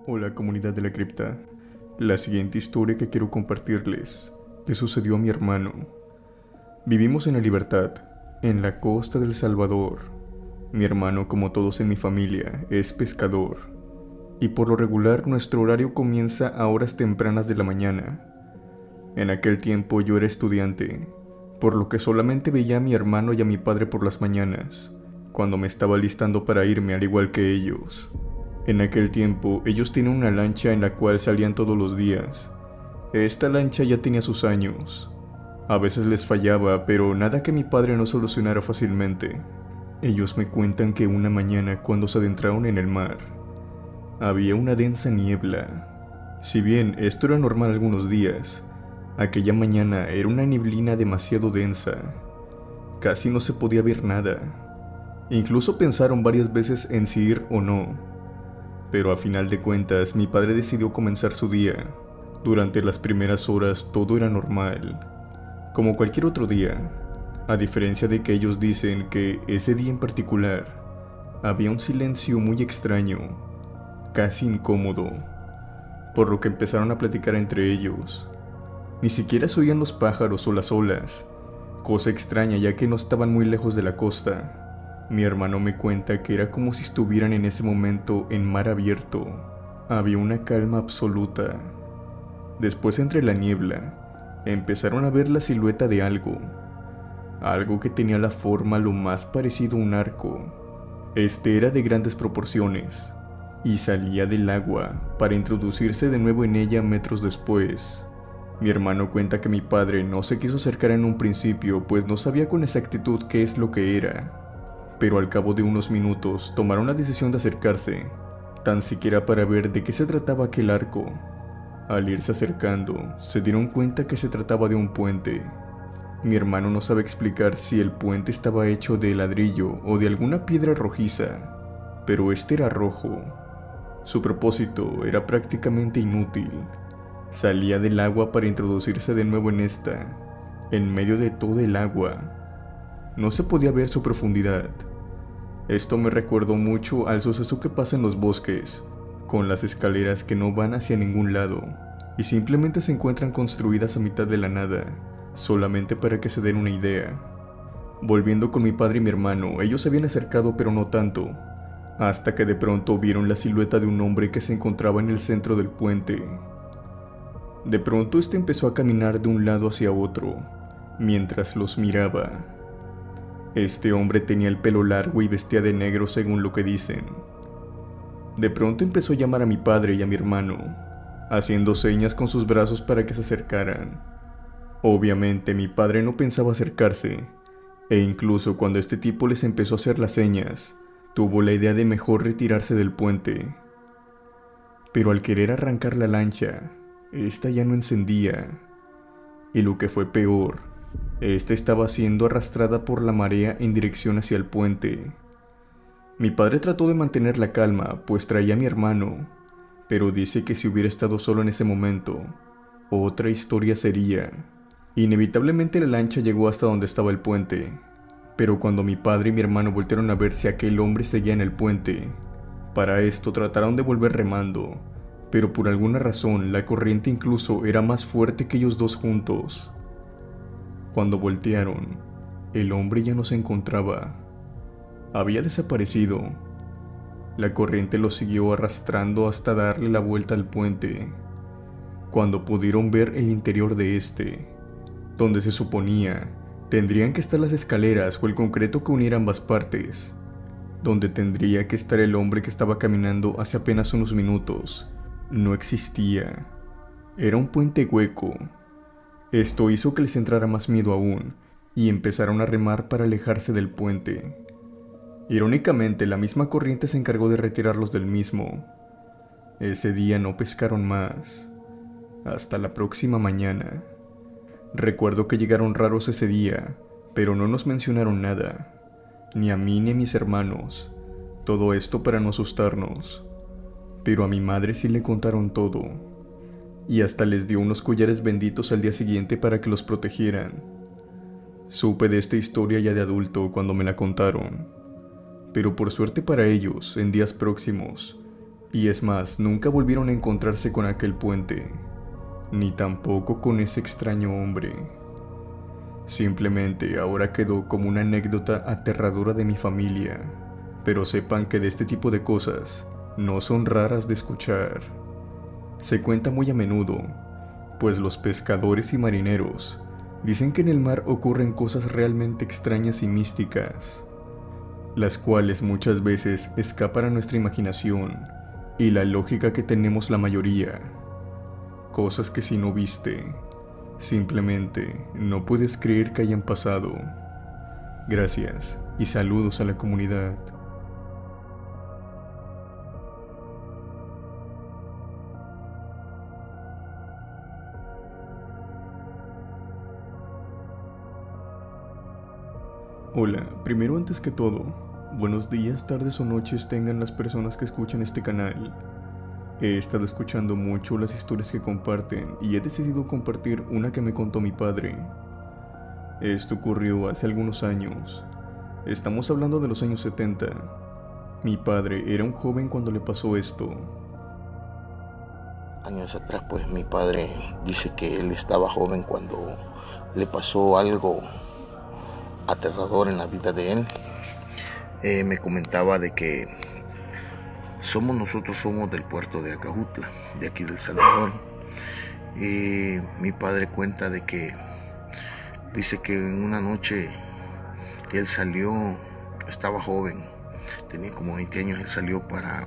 Hola comunidad de la cripta. La siguiente historia que quiero compartirles le sucedió a mi hermano. Vivimos en La Libertad, en la costa del Salvador. Mi hermano, como todos en mi familia, es pescador. Y por lo regular nuestro horario comienza a horas tempranas de la mañana. En aquel tiempo yo era estudiante, por lo que solamente veía a mi hermano y a mi padre por las mañanas, cuando me estaba listando para irme al igual que ellos. En aquel tiempo, ellos tenían una lancha en la cual salían todos los días. Esta lancha ya tenía sus años. A veces les fallaba, pero nada que mi padre no solucionara fácilmente. Ellos me cuentan que una mañana, cuando se adentraron en el mar, había una densa niebla. Si bien esto era normal algunos días, aquella mañana era una neblina demasiado densa. Casi no se podía ver nada. Incluso pensaron varias veces en si ir o no. Pero a final de cuentas, mi padre decidió comenzar su día. Durante las primeras horas todo era normal, como cualquier otro día, a diferencia de que ellos dicen que ese día en particular había un silencio muy extraño, casi incómodo, por lo que empezaron a platicar entre ellos. Ni siquiera se oían los pájaros o las olas, cosa extraña ya que no estaban muy lejos de la costa. Mi hermano me cuenta que era como si estuvieran en ese momento en mar abierto. Había una calma absoluta. Después, entre la niebla, empezaron a ver la silueta de algo. Algo que tenía la forma lo más parecido a un arco. Este era de grandes proporciones y salía del agua para introducirse de nuevo en ella metros después. Mi hermano cuenta que mi padre no se quiso acercar en un principio, pues no sabía con exactitud qué es lo que era. Pero al cabo de unos minutos tomaron la decisión de acercarse, tan siquiera para ver de qué se trataba aquel arco. Al irse acercando, se dieron cuenta que se trataba de un puente. Mi hermano no sabe explicar si el puente estaba hecho de ladrillo o de alguna piedra rojiza, pero este era rojo. Su propósito era prácticamente inútil. Salía del agua para introducirse de nuevo en esta, en medio de todo el agua. No se podía ver su profundidad. Esto me recordó mucho al suceso que pasa en los bosques, con las escaleras que no van hacia ningún lado, y simplemente se encuentran construidas a mitad de la nada, solamente para que se den una idea. Volviendo con mi padre y mi hermano, ellos se habían acercado pero no tanto, hasta que de pronto vieron la silueta de un hombre que se encontraba en el centro del puente. De pronto este empezó a caminar de un lado hacia otro, mientras los miraba. Este hombre tenía el pelo largo y vestía de negro según lo que dicen. De pronto empezó a llamar a mi padre y a mi hermano, haciendo señas con sus brazos para que se acercaran. Obviamente mi padre no pensaba acercarse, e incluso cuando este tipo les empezó a hacer las señas, tuvo la idea de mejor retirarse del puente. Pero al querer arrancar la lancha, esta ya no encendía, y lo que fue peor, esta estaba siendo arrastrada por la marea en dirección hacia el puente. Mi padre trató de mantener la calma, pues traía a mi hermano, pero dice que si hubiera estado solo en ese momento, otra historia sería. Inevitablemente la lancha llegó hasta donde estaba el puente, pero cuando mi padre y mi hermano voltearon a ver si aquel hombre seguía en el puente, para esto trataron de volver remando, pero por alguna razón la corriente incluso era más fuerte que ellos dos juntos. Cuando voltearon, el hombre ya no se encontraba. Había desaparecido. La corriente lo siguió arrastrando hasta darle la vuelta al puente. Cuando pudieron ver el interior de este, donde se suponía tendrían que estar las escaleras o el concreto que uniera ambas partes, donde tendría que estar el hombre que estaba caminando hace apenas unos minutos, no existía. Era un puente hueco. Esto hizo que les entrara más miedo aún, y empezaron a remar para alejarse del puente. Irónicamente, la misma corriente se encargó de retirarlos del mismo. Ese día no pescaron más, hasta la próxima mañana. Recuerdo que llegaron raros ese día, pero no nos mencionaron nada, ni a mí ni a mis hermanos, todo esto para no asustarnos. Pero a mi madre sí le contaron todo. Y hasta les dio unos collares benditos al día siguiente para que los protegieran. Supe de esta historia ya de adulto cuando me la contaron, pero por suerte para ellos, en días próximos, Y es más, nunca volvieron a encontrarse con aquel puente, ni tampoco con ese extraño hombre. Simplemente ahora quedó como una anécdota aterradora de mi familia, pero sepan que de este tipo de cosas no son raras de escuchar. Se cuenta muy a menudo, pues los pescadores y marineros dicen que en el mar ocurren cosas realmente extrañas y místicas, las cuales muchas veces escapan a nuestra imaginación y la lógica que tenemos la mayoría. Cosas que si no viste, simplemente no puedes creer que hayan pasado. Gracias y saludos a la comunidad. Hola, primero antes que todo, buenos días, tardes o noches tengan las personas que escuchan este canal. He estado escuchando mucho las historias que comparten y he decidido compartir una que me contó mi padre. Esto ocurrió hace algunos años. Estamos hablando de los años 70. Mi padre era un joven cuando le pasó esto. Años atrás, pues mi padre dice que él estaba joven cuando le pasó algo aterrador en la vida de él. Me comentaba de que nosotros somos del puerto de Acajutla, de aquí del Salvador. Y mi padre cuenta de que dice que en una noche él salió, estaba joven, tenía como 20 años, él salió para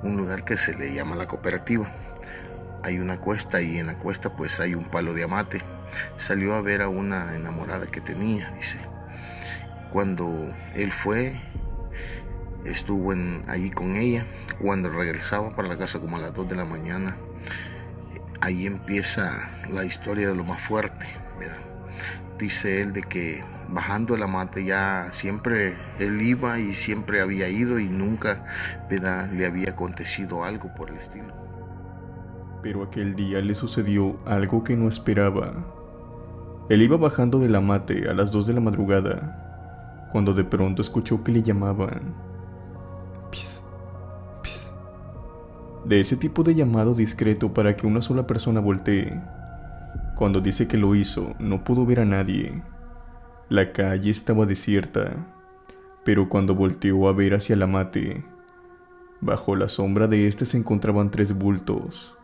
un lugar que se le llama la Cooperativa. Hay una cuesta y en la cuesta pues hay un palo de amate. Salió a ver a una enamorada que tenía, dice. Cuando él fue, estuvo allí con ella. Cuando regresaba para la casa como a las 2 de la mañana, ahí empieza la historia de lo más fuerte, ¿verdad? Dice él de que bajando el amate ya siempre él iba y siempre había ido y nunca, ¿verdad?, le había acontecido algo por el estilo. Pero aquel día le sucedió algo que no esperaba. Él iba bajando del amate a las 2 de la madrugada, cuando de pronto escuchó que le llamaban. Pis, pis. De ese tipo de llamado discreto para que una sola persona voltee. Cuando dice que lo hizo, no pudo ver a nadie. La calle estaba desierta, pero cuando volteó a ver hacia el amate, bajo la sombra de este se encontraban 3 bultos.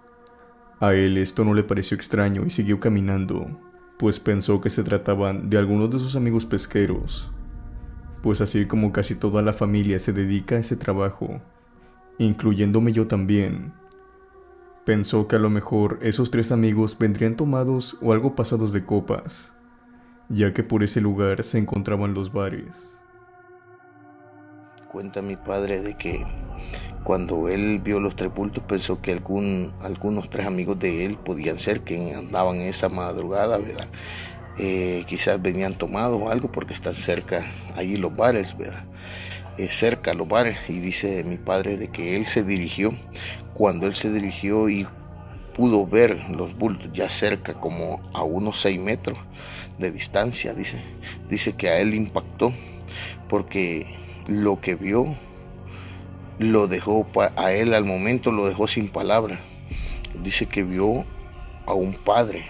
A él esto no le pareció extraño y siguió caminando, pues pensó que se trataban de algunos de sus amigos pesqueros, pues así como casi toda la familia se dedica a ese trabajo, incluyéndome yo también. Pensó que a lo mejor esos 3 amigos vendrían tomados o algo pasados de copas, ya que por ese lugar se encontraban los bares. Cuenta mi padre de que cuando él vio los 3 bultos pensó que algunos 3 amigos de él podían ser que andaban esa madrugada, ¿verdad? Quizás venían tomados o algo porque están cerca allí los bares, ¿verdad? Cerca los bares. Y dice mi padre de que él se dirigió, cuando él se dirigió y pudo ver los bultos ya cerca, como a unos 6 metros de distancia, dice que a él le impactó porque lo que vio lo dejó, a él al momento lo dejó sin palabras. Dice que vio a un padre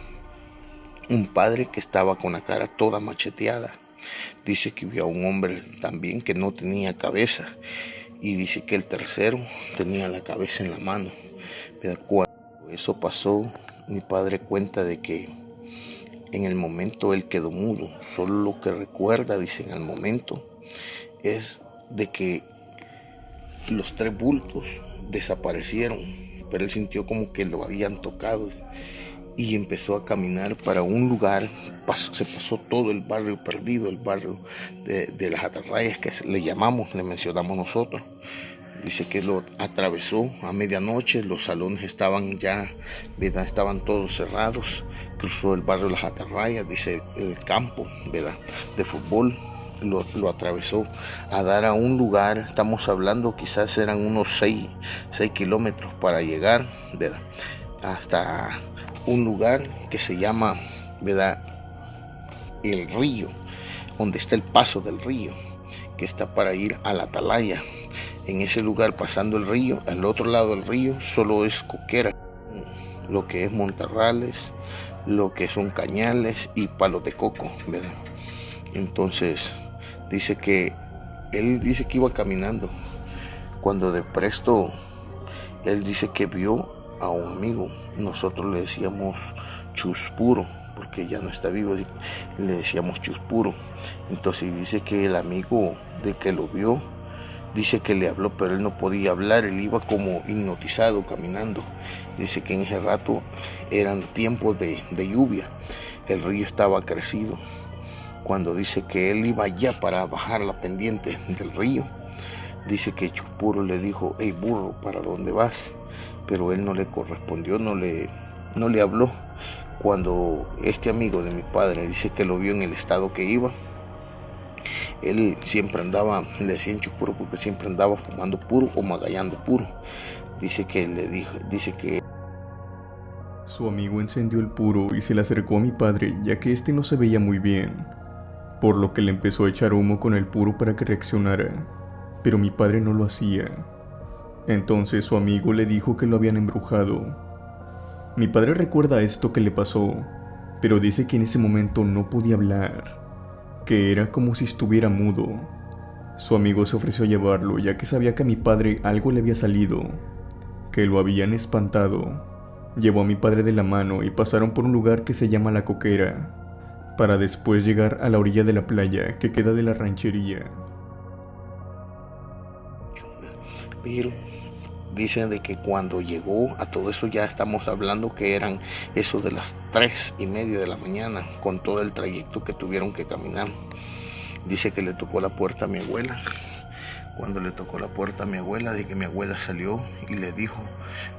que estaba con la cara toda macheteada. Dice que vio a un hombre también que no tenía cabeza, y dice que el tercero tenía la cabeza en la mano. Pero cuando eso pasó, mi padre cuenta de que en el momento él quedó mudo. Solo lo que recuerda, dice, en el momento es de que los 3 bultos desaparecieron, pero él sintió como que lo habían tocado y empezó a caminar para un lugar. Se pasó todo el barrio perdido, el barrio de las Atarrayas, que le mencionamos nosotros. Dice que lo atravesó a medianoche, los salones estaban ya, ¿verdad?, estaban todos cerrados. Cruzó el barrio de las Atarrayas, dice, el campo, ¿verdad?, de fútbol. Lo atravesó a dar a un lugar, estamos hablando quizás eran unos 6 kilómetros para llegar, ¿verdad?, hasta un lugar que se llama, ¿verdad?, el río, donde está el paso del río, que está para ir a la Atalaya. En ese lugar, pasando el río, al otro lado del río solo es coquera, lo que es montarrales, lo que son cañales y palos de coco, ¿verdad? Entonces él dice que iba caminando, cuando de presto él dice que vio a un amigo. Nosotros le decíamos Chuspuro, porque ya no está vivo, le decíamos Chuspuro. Entonces dice que el amigo de que lo vio, dice que le habló, pero él no podía hablar, él iba como hipnotizado caminando. Dice que en ese rato eran tiempos de lluvia, el río estaba crecido. Cuando dice que él iba ya para bajar la pendiente del río, dice que Chuspuro le dijo: hey burro, ¿para dónde vas? Pero él no le correspondió, no le habló. Cuando este amigo de mi padre dice que lo vio en el estado que iba, él siempre andaba, le decían Chuspuro porque siempre andaba fumando puro o magallando puro. Dice que Su amigo encendió el puro y se le acercó a mi padre, ya que este no se veía muy bien, por lo que le empezó a echar humo con el puro para que reaccionara, pero mi padre no lo hacía. Entonces su amigo le dijo que lo habían embrujado. Mi padre recuerda esto que le pasó, pero dice que en ese momento no podía hablar, que era como si estuviera mudo. Su amigo se ofreció a llevarlo, ya que sabía que a mi padre algo le había salido, que lo habían espantado. Llevó a mi padre de la mano y pasaron por un lugar que se llama La Coquera, para después llegar a la orilla de la playa que queda de la ranchería. pero dicen de que cuando llegó a todo eso, ya estamos hablando que eran eso de las 3:30 de la mañana, con todo el trayecto que tuvieron que caminar. Dice que le tocó la puerta a mi abuela. Cuando le tocó la puerta a mi abuela, de que mi abuela salió y le dijo,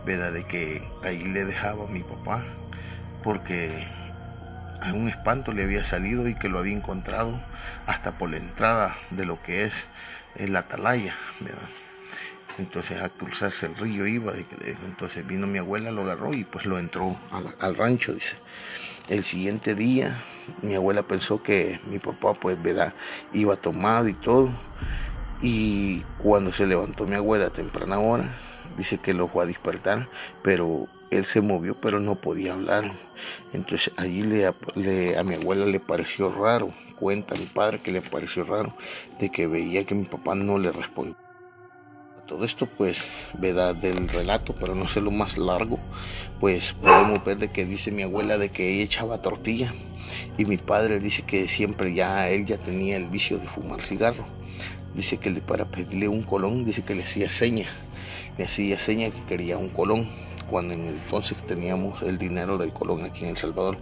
¿verdad?, de que ahí le dejaba a mi papá, porque a un espanto le había salido y que lo había encontrado hasta por la entrada de lo que es la atalaya, ¿verdad? Entonces a cruzarse el río iba, entonces vino mi abuela, lo agarró y pues lo entró al rancho, dice. El siguiente día mi abuela pensó que mi papá pues, ¿verdad?, iba tomado y todo, y cuando se levantó mi abuela a temprana hora, dice que lo fue a despertar, pero él se movió pero no podía hablar. Entonces allí a mi abuela le pareció raro, cuenta mi padre que le pareció raro, de que veía que mi papá no le respondía. Todo esto pues, ¿verdad?, del relato, para no hacerlo más largo, pues podemos ver de que dice mi abuela de que ella echaba tortilla, y mi padre dice que siempre él ya tenía el vicio de fumar cigarro. Dice que para pedirle un colón, dice que le hacía seña que quería un colón, cuando en el entonces teníamos el dinero del colón aquí en El Salvador.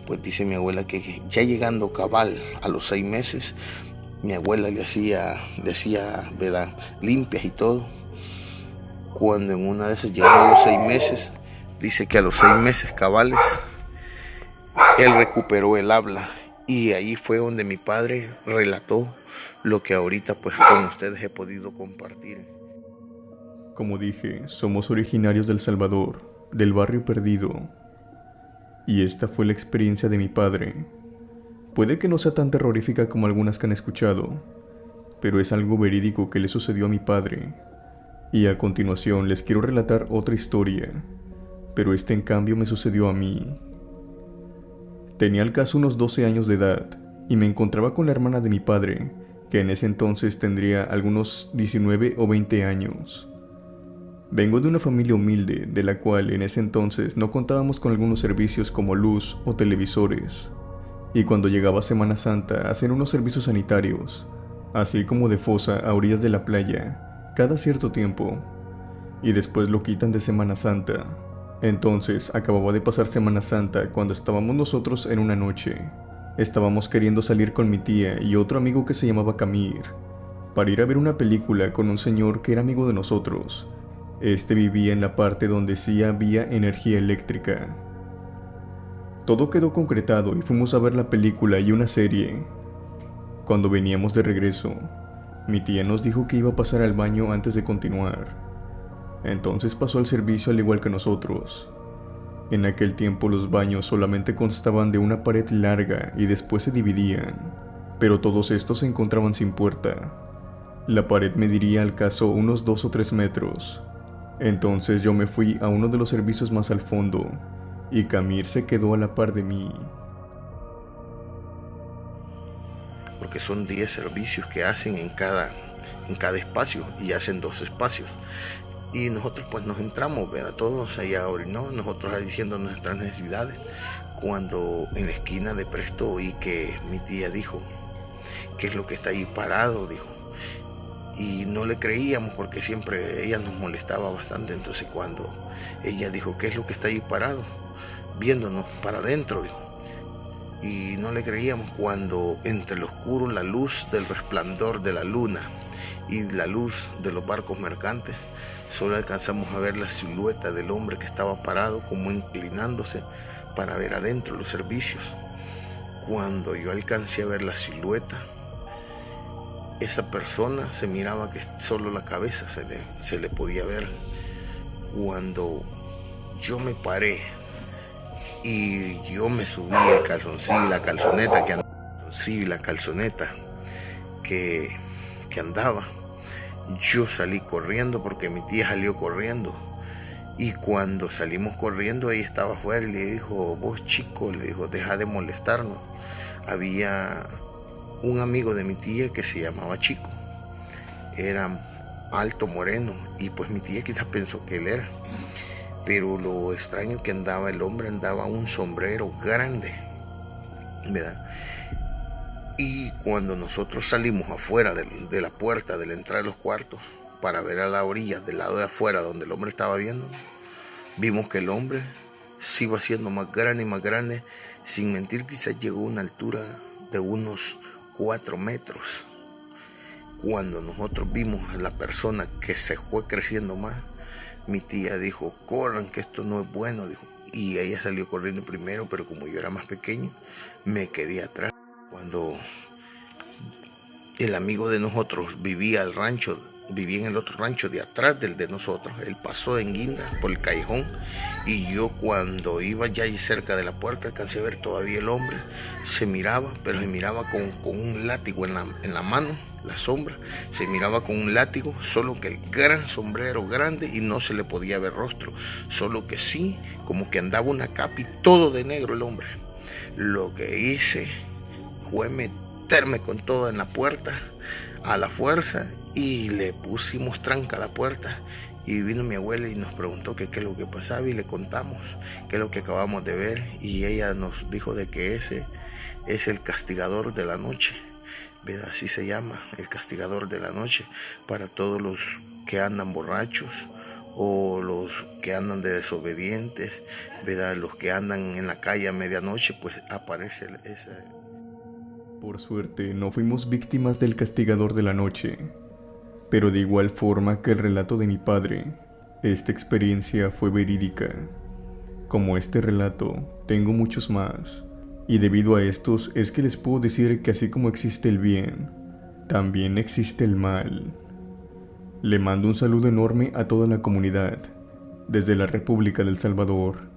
Pues dice mi abuela que ya llegando cabal a los 6 meses, mi abuela le hacía, ¿verdad?, limpias y todo. Cuando en una de esas llegaron a los 6 meses, dice que a los 6 meses cabales, él recuperó el habla. Y ahí fue donde mi padre relató lo que ahorita pues con ustedes he podido compartir. Como dije, somos originarios de El Salvador, del barrio perdido. Y esta fue la experiencia de mi padre. Puede que no sea tan terrorífica como algunas que han escuchado, pero es algo verídico que le sucedió a mi padre. Y a continuación les quiero relatar otra historia, pero en cambio me sucedió a mí. Tenía al caso unos 12 años de edad, y me encontraba con la hermana de mi padre, que en ese entonces tendría algunos 19 o 20 años. Vengo de una familia humilde, de la cual en ese entonces no contábamos con algunos servicios como luz o televisores. Y cuando llegaba Semana Santa, hacían unos servicios sanitarios, así como de fosa a orillas de la playa, cada cierto tiempo. Y después lo quitan de Semana Santa. Entonces, acababa de pasar Semana Santa cuando estábamos nosotros en una noche. Estábamos queriendo salir con mi tía y otro amigo que se llamaba Camir, para ir a ver una película con un señor que era amigo de nosotros. Vivía en la parte donde sí había energía eléctrica. Todo quedó concretado y fuimos a ver la película y una serie. Cuando veníamos de regreso, mi tía nos dijo que iba a pasar al baño antes de continuar. Entonces pasó al servicio al igual que nosotros. En aquel tiempo los baños solamente constaban de una pared larga y después se dividían, pero todos estos se encontraban sin puerta. La pared mediría al caso unos 2 o 3 metros. Entonces yo me fui a uno de los servicios más al fondo y Camir se quedó a la par de mí. Porque son 10 servicios que hacen en cada espacio y hacen 2 espacios. Y nosotros pues nos entramos, ¿verdad? Todos allá orinó, nosotros diciendo nuestras necesidades. Cuando en la esquina de presto oí que mi tía dijo, ¿qué es lo que está ahí parado? Dijo. Y no le creíamos porque siempre ella nos molestaba bastante. Entonces cuando ella dijo, ¿qué es lo que está ahí parado? Viéndonos para adentro, dijo. Y no le creíamos cuando entre el oscuro, la luz del resplandor de la luna y la luz de los barcos mercantes, solo alcanzamos a ver la silueta del hombre que estaba parado como inclinándose para ver adentro los servicios. Cuando yo alcancé a ver la silueta, esa persona se miraba que solo la cabeza se le podía ver. Cuando yo me paré y yo me subí el calzoncillo y la calzoneta que andaba, yo salí corriendo porque mi tía salió corriendo. Y cuando salimos corriendo, ella estaba afuera y le dijo, vos chico, le dijo, deja de molestarnos. Había un amigo de mi tía que se llamaba Chico, era alto, moreno, y pues mi tía quizás pensó que él era. Pero lo extraño que andaba, el hombre andaba un sombrero grande, ¿verdad? Y cuando nosotros salimos afuera de la puerta de la entrada de los cuartos para ver a la orilla, del lado de afuera donde el hombre estaba viendo, vimos que el hombre se iba haciendo más grande y más grande. Sin mentir, quizás llegó a una altura de unos 4 metros. Cuando nosotros vimos a la persona que se fue creciendo más, mi tía dijo, corran que esto no es bueno, dijo. Y ella salió corriendo primero, pero como yo era más pequeño, me quedé atrás. Cuando el amigo de nosotros vivía en el otro rancho de atrás del de nosotros, él pasó en guinda por el callejón, y yo cuando iba ya ahí cerca de la puerta alcancé a ver todavía el hombre, se miraba, pero se miraba con un látigo en la mano, la sombra, se miraba con un látigo, solo que el gran sombrero grande y no se le podía ver rostro, solo que sí, como que andaba una capa y todo de negro el hombre. Lo que hice fue meterme con todo en la puerta a la fuerza y le pusimos tranca a la puerta. Y vino mi abuela y nos preguntó qué es lo que pasaba y le contamos qué es lo que acabamos de ver, y ella nos dijo de que ese es el castigador de la noche, ¿verdad? Así se llama, el castigador de la noche, para todos los que andan borrachos o los que andan de desobedientes, ¿verdad? Los que andan en la calle a medianoche, pues aparece ese. Por suerte no fuimos víctimas del castigador de la noche, pero de igual forma que el relato de mi padre, esta experiencia fue verídica. Como este relato, tengo muchos más, y debido a estos es que les puedo decir que así como existe el bien, también existe el mal. Le mando un saludo enorme a toda la comunidad, desde la República del Salvador.